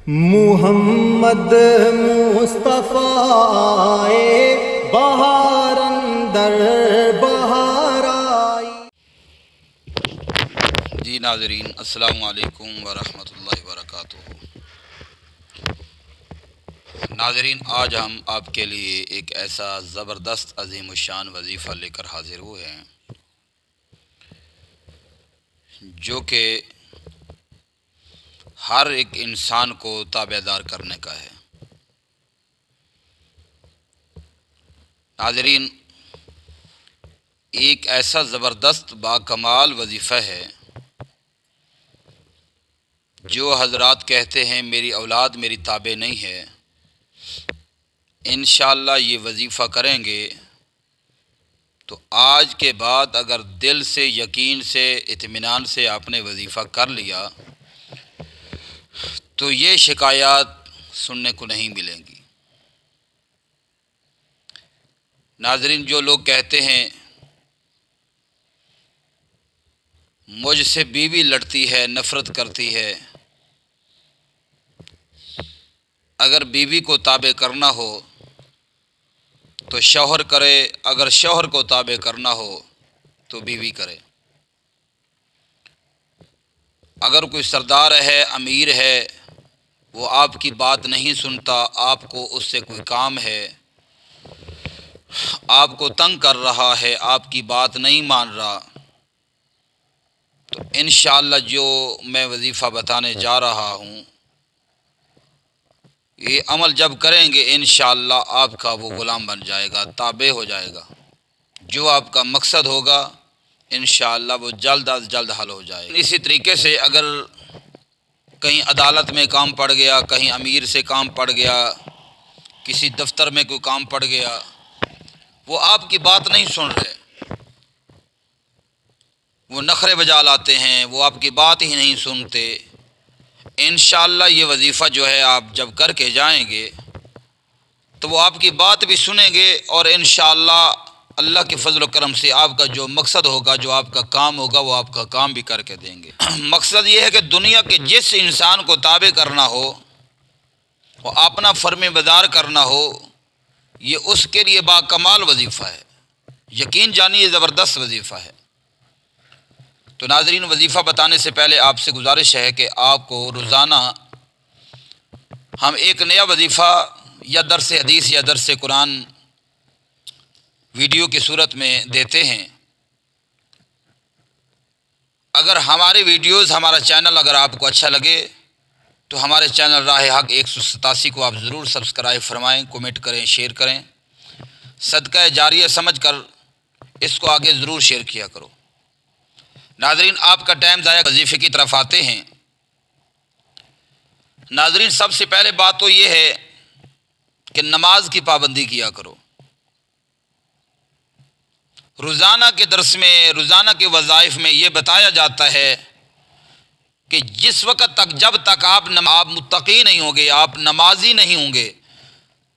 محمد مصطفیٰ بہار اندر بہار آئی۔ جی ناظرین، السلام علیکم ورحمۃ اللہ وبرکاتہ۔ ناظرین، آج ہم آپ کے لیے ایک ایسا زبردست عظیم الشان وظیفہ لے کر حاضر ہوئے ہیں جو کہ ہر ایک انسان کو تابع دار کرنے کا ہے۔ ناظرین، ایک ایسا زبردست باکمال وظیفہ ہے جو حضرات کہتے ہیں میری اولاد میری تابع نہیں ہے، انشاءاللہ یہ وظیفہ کریں گے تو آج کے بعد اگر دل سے یقین سے اطمینان سے آپ نے وظیفہ کر لیا تو یہ شکایات سننے کو نہیں ملیں گی۔ ناظرین، جو لوگ کہتے ہیں مجھ سے بیوی لڑتی ہے، نفرت کرتی ہے، اگر بیوی کو تابع کرنا ہو تو شوہر کرے، اگر شوہر کو تابع کرنا ہو تو بیوی کرے۔ اگر کوئی سردار ہے، امیر ہے، وہ آپ کی بات نہیں سنتا، آپ کو اس سے کوئی کام ہے، آپ کو تنگ کر رہا ہے، آپ کی بات نہیں مان رہا، تو انشاءاللہ جو میں وظیفہ بتانے جا رہا ہوں یہ عمل جب کریں گے انشاءاللہ آپ کا وہ غلام بن جائے گا، تابع ہو جائے گا۔ جو آپ کا مقصد ہوگا انشاءاللہ وہ جلد از جلد حل ہو جائے گا۔ اسی طریقے سے اگر کہیں عدالت میں کام پڑ گیا، کہیں امیر سے کام پڑ گیا، کسی دفتر میں کوئی کام پڑ گیا، وہ آپ کی بات نہیں سن رہے، وہ نخرے بجا لاتے ہیں، وہ آپ کی بات ہی نہیں سنتے، انشاءاللہ یہ وظیفہ جو ہے آپ جب کر کے جائیں گے تو وہ آپ کی بات بھی سنیں گے اور انشاءاللہ اللہ کے فضل و کرم سے آپ کا جو مقصد ہوگا، جو آپ کا کام ہوگا، وہ آپ کا کام بھی کر کے دیں گے۔ مقصد یہ ہے کہ دنیا کے جس انسان کو تابع کرنا ہو، وہ اپنا فرم بردار کرنا ہو، یہ اس کے لیے باکمال وظیفہ ہے، یقین جانیے زبردست وظیفہ ہے۔ تو ناظرین، وظیفہ بتانے سے پہلے آپ سے گزارش ہے کہ آپ کو روزانہ ہم ایک نیا وظیفہ یا درس حدیث یا درس قرآن ویڈیو کی صورت میں دیتے ہیں۔ اگر ہماری ویڈیوز، ہمارا چینل اگر آپ کو اچھا لگے تو ہمارے چینل راہ حق 187 کو آپ ضرور سبسکرائب فرمائیں، کومنٹ کریں، شیئر کریں، صدقہ جاریہ سمجھ کر اس کو آگے ضرور شیئر کیا کرو۔ ناظرین، آپ کا ٹائم ضائع، وظیفے کی طرف آتے ہیں۔ ناظرین، سب سے پہلے بات تو یہ ہے کہ نماز کی پابندی کیا کرو۔ روزانہ کے درس میں، روزانہ کے وظائف میں یہ بتایا جاتا ہے کہ جس وقت تک، جب تک آپ متقی نہیں ہوں گے، آپ نمازی نہیں ہوں گے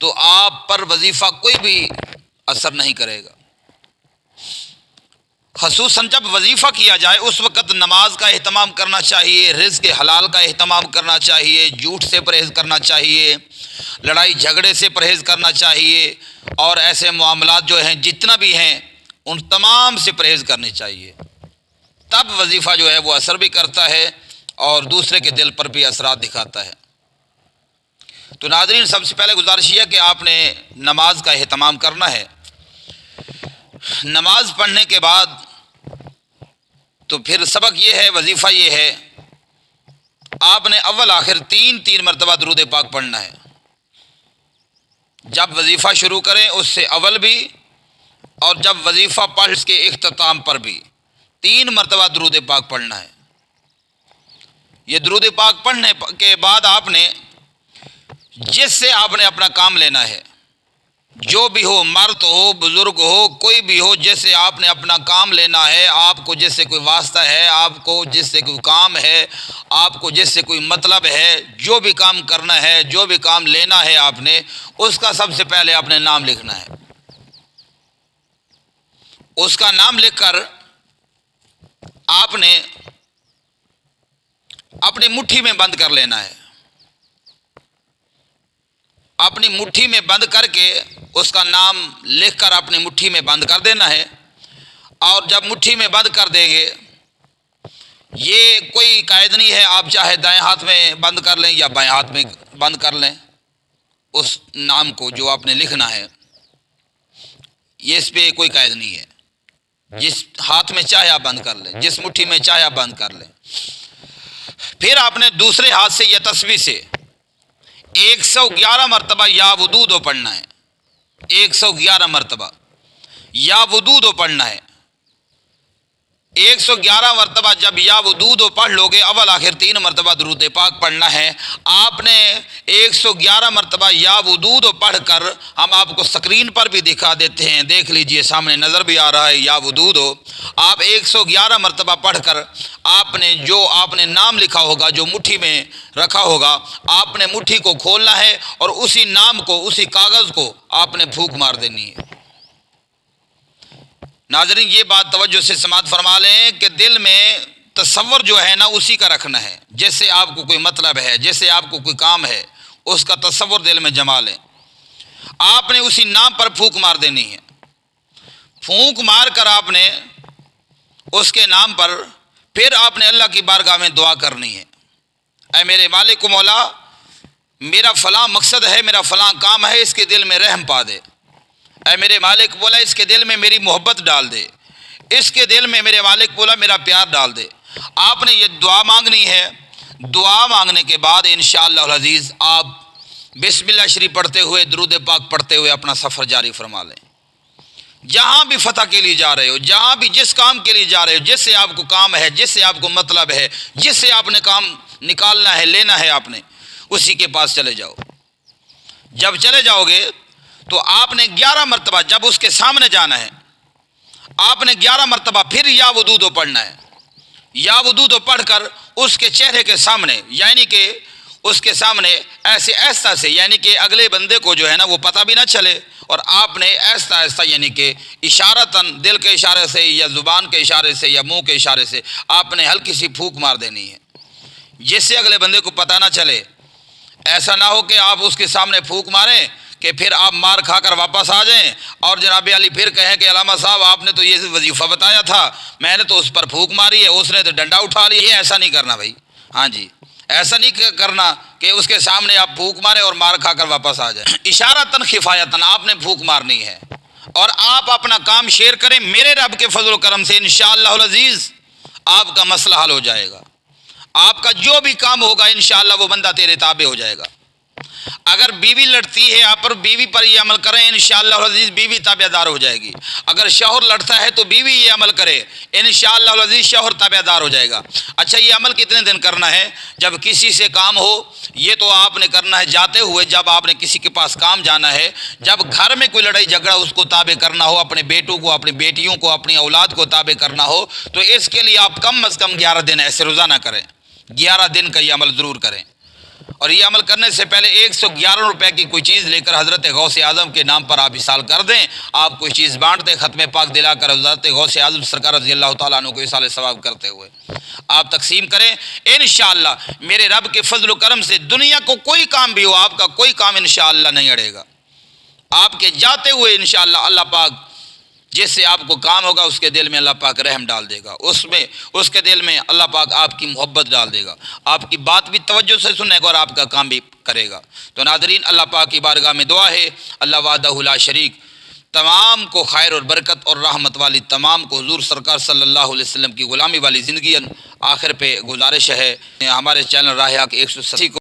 تو آپ پر وظیفہ کوئی بھی اثر نہیں کرے گا۔ خصوصاً جب وظیفہ کیا جائے اس وقت نماز کا اہتمام کرنا چاہیے، رزق حلال کا اہتمام کرنا چاہیے، جھوٹ سے پرہیز کرنا چاہیے، لڑائی جھگڑے سے پرہیز کرنا چاہیے، اور ایسے معاملات جو ہیں جتنا بھی ہیں ان تمام سے پرہیز کرنی چاہیے۔ تب وظیفہ جو ہے وہ اثر بھی کرتا ہے اور دوسرے کے دل پر بھی اثرات دکھاتا ہے۔ تو ناظرین، سب سے پہلے گزارش یہ ہے کہ آپ نے نماز کا اہتمام کرنا ہے۔ نماز پڑھنے کے بعد تو پھر سبق یہ ہے، وظیفہ یہ ہے، آپ نے اول آخر تین مرتبہ درود پاک پڑھنا ہے۔ جب وظیفہ شروع کریں اس سے اول بھی اور جب وظیفہ پڑھ اس کے اختتام پر بھی 3 مرتبہ درود پاک پڑھنا ہے۔ یہ درود پاک پڑھنے کے بعد آپ نے جس سے آپ نے اپنا کام لینا ہے، جو بھی ہو، مرد ہو، بزرگ ہو، کوئی بھی ہو، جس سے آپ نے اپنا کام لینا ہے، آپ کو جس سے کوئی واسطہ ہے، آپ کو جس سے کوئی کام ہے، آپ کو جس سے کوئی مطلب ہے، جو بھی کام کرنا ہے، جو بھی کام لینا ہے آپ نے، اس کا سب سے پہلے آپ نے نام لکھنا ہے۔ اس کا نام لکھ کر آپ نے اپنی مٹھی میں بند کر لینا ہے۔ اپنی مٹھی میں بند کر کے اس کا نام لکھ کر اپنی مٹھی میں بند کر دینا ہے، اور جب مٹھی میں بند کر دیں گے، یہ کوئی قید نہیں ہے، آپ چاہے دائیں ہاتھ میں بند کر لیں یا بائیں ہاتھ میں بند کر لیں اس نام کو جو آپ نے لکھنا ہے، یہ اس پہ کوئی قید نہیں ہے، جس ہاتھ میں چاہے آپ بند کر لیں، جس مٹھی میں چاہے آپ بند کر لیں۔ پھر آپ نے دوسرے ہاتھ سے یا تسبیح سے 111 مرتبہ یا ودود پڑھنا ہے، 111 مرتبہ یا ودود پڑھنا ہے۔ 111 مرتبہ جب یا ودود پڑھ لو گے، اول آخر 3 مرتبہ درود پاک پڑھنا ہے۔ آپ نے 111 مرتبہ یا ودود پڑھ کر ہم آپ کو سکرین پر بھی دکھا دیتے ہیں، دیکھ لیجئے، سامنے نظر بھی آ رہا ہے یا ودود۔ آپ 111 مرتبہ پڑھ کر آپ نے جو آپ نے نام لکھا ہوگا، جو مٹھی میں رکھا ہوگا، آپ نے مٹھی کو کھولنا ہے اور اسی نام کو، اسی کاغذ کو آپ نے پھونک مار دینی ہے۔ ناظرین یہ بات توجہ سے سماعت فرما لیں کہ دل میں تصور جو ہے نا اسی کا رکھنا ہے، جیسے آپ کو کوئی مطلب ہے، جیسے آپ کو کوئی کام ہے، اس کا تصور دل میں جما لیں۔ آپ نے اسی نام پر پھونک مار دینی ہے۔ پھونک مار کر آپ نے اس کے نام پر پھر آپ نے اللہ کی بارگاہ میں دعا کرنی ہے، اے میرے مالک و مولا، میرا فلاں مقصد ہے، میرا فلاں کام ہے، اس کے دل میں رحم پا دے۔ اے میرے مالک بولا، اس کے دل میں میری محبت ڈال دے، اس کے دل میں میرے مالک بولا میرا پیار ڈال دے۔ آپ نے یہ دعا مانگنی ہے۔ دعا مانگنے کے بعد انشاءاللہ العزیز آپ بسم اللہ شریف پڑھتے ہوئے، درود پاک پڑھتے ہوئے اپنا سفر جاری فرما لیں۔ جہاں بھی فتح کے لیے جا رہے ہو، جہاں بھی جس کام کے لیے جا رہے ہو، جس سے آپ کو کام ہے، جس سے آپ کو مطلب ہے، جس سے آپ نے کام نکالنا ہے، لینا ہے، آپ نے اسی کے پاس چلے جاؤ۔ جب چلے جاؤ گے تو آپ نے 11 مرتبہ جب اس کے سامنے جانا ہے، آپ نے 11 مرتبہ پھر یا ودود پڑھنا ہے۔ یا ودود پڑھ کر اس کے چہرے کے سامنے، یعنی کہ اس کے سامنے ایسے ایسا سے، یعنی کہ اگلے بندے کو جو ہے نا وہ پتہ بھی نہ چلے، اور آپ نے ایسا ایسا یعنی کہ اشارتاً دل کے اشارے سے یا زبان کے اشارے سے یا منہ کے اشارے سے آپ نے ہلکی سی پھونک مار دینی ہے، جس سے اگلے بندے کو پتہ نہ چلے۔ ایسا نہ ہو کہ آپ اس کے سامنے پھونک ماریں کہ پھر آپ مار کھا کر واپس آ جائیں اور جناب علی پھر کہیں کہ علامہ صاحب آپ نے تو یہ وظیفہ بتایا تھا، میں نے تو اس پر پھونک ماری ہے، اس نے تو ڈنڈا اٹھا لیا۔ یہ ایسا نہیں کرنا بھائی، ہاں جی، ایسا نہیں کرنا کہ اس کے سامنے آپ پھونک ماریں اور مار کھا کر واپس آ جائیں۔ اشارتاً خفایتاً آپ نے پھونک مارنی ہے، اور آپ اپنا کام شیئر کریں۔ میرے رب کے فضل و کرم سے انشاءاللہ العزیز آپ کا مسئلہ حل ہو جائے گا۔ آپ کا جو بھی کام ہوگا انشاءاللہ وہ بندہ تیرے تابع ہو جائے گا۔ اگر بیوی لڑتی ہے آپ پر، بیوی پر یہ عمل کریں، انشاءاللہ العزیز بیوی تابع دار ہو جائے گی۔ اگر شوہر لڑتا ہے تو بیوی یہ عمل کرے، انشاءاللہ العزیز شوہر تابع دار ہو جائے گا۔ اچھا، یہ عمل کتنے دن کرنا ہے؟ جب کسی سے کام ہو، یہ تو آپ نے کرنا ہے جاتے ہوئے، جب آپ نے کسی کے پاس کام جانا ہے، جب گھر میں کوئی لڑائی جھگڑا اس کو تابع کرنا ہو، اپنے بیٹوں کو، اپنی بیٹیوں کو، اپنی اولاد کو تابع کرنا ہو، تو اس کے لیے آپ کم از کم 11 دن ایسے روزانہ کریں، 11 دن کا یہ عمل ضرور کریں۔ اور یہ عمل کرنے سے پہلے 111 روپے کی کوئی چیز لے کر حضرت غوث اعظم کے نام پر آپ اصال کر دیں۔ آپ کوئی چیز بانٹ دیں، ختم پاک دلا کر حضرت غوث اعظم سرکار رضی اللہ تعالیٰ عنہ کو اصال ثواب کرتے ہوئے آپ تقسیم کریں۔ انشاءاللہ میرے رب کے فضل و کرم سے دنیا کو کوئی کام بھی ہو، آپ کا کوئی کام انشاءاللہ نہیں اڑے گا۔ آپ کے جاتے ہوئے انشاءاللہ اللہ پاک جس سے آپ کو کام ہوگا اس کے دل میں اللہ پاک رحم ڈال دے گا، اس کے دل میں اللہ پاک آپ کی محبت ڈال دے گا، آپ کی بات بھی توجہ سے سنے گا اور آپ کا کام بھی کرے گا۔ تو ناظرین، اللہ پاک کی بارگاہ میں دعا ہے، اللہ وحدہ لا شریک تمام کو خیر اور برکت اور رحمت والی، تمام کو حضور سرکار صلی اللہ علیہ وسلم کی غلامی والی زندگی آخر پہ گزارش ہے۔ ہمارے چینل راہ حق 180 کو